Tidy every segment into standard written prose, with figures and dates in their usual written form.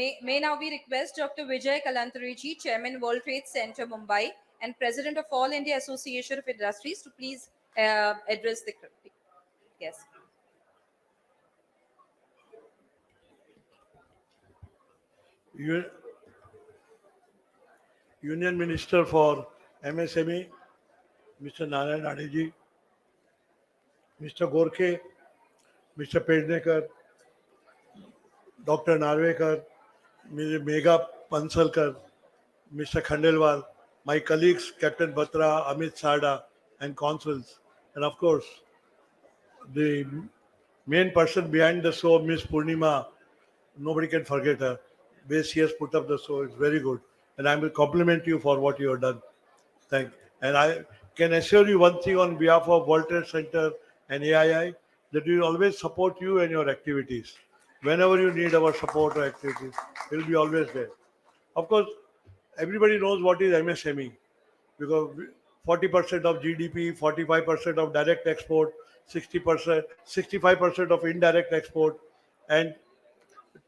May now we request Dr. VIJAY KALANTRI ji, Chairman, World Trade Centre Mumbai and President of All India Association of Industries, to please address the yes. Union Minister for MSME, Mr. Narayan Rane ji, Mr. Gorkhe, Mr. Pednekar, Dr. Narvekar, Ms. Megha Pansalkar, Mr. Khandelwal, my colleagues, Captain Batra, Amit Sarda, and consuls, and of course, the main person behind the show, Miss Purnima, nobody can forget her. Way she has put up the show is very good. And I will compliment you for what you have done. Thank you. And I can assure you one thing on behalf of World Trade Center and AII, that we will always support you and your activities. Whenever you need our support or activities, we will be always there. Of course, everybody knows what is MSME, because 40% of GDP, 45% of direct export, 60%, 65% of indirect export, and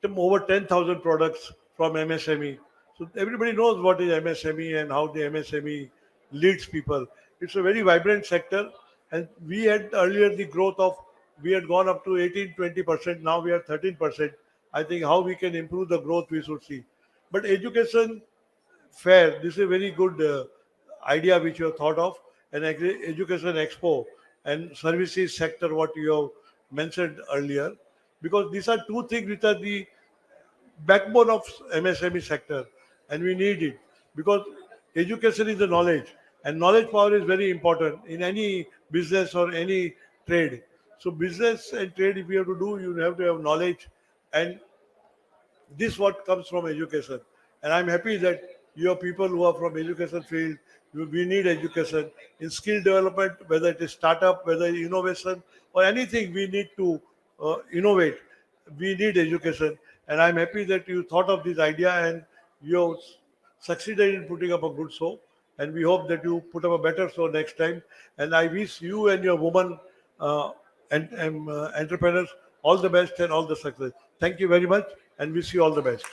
over 10,000 products from MSME. So everybody knows what is MSME and how the MSME leads people. It's a very vibrant sector, and we had earlier the growth of, we had gone up to 18-20%, now we are 13%. I think how we can improve the growth we should see. But education fair, this is a very good idea which you have thought of, an education expo and services sector, what you have mentioned earlier, because these are two things which are the backbone of MSME sector, and we need it, because education is the knowledge, and knowledge power is very important in any business or any trade. So business and trade, if you have to do, you have to have knowledge, and this what comes from education. And I'm happy that you have people who are from education field. We need education in skill development, whether it is startup, whether innovation or anything we need to innovate. We need education. And I'm happy that you thought of this idea and you have succeeded in putting up a good show. And we hope that you put up a better show next time. And I wish you and your woman entrepreneurs all the best and all the success. Thank you very much and wish you all the best.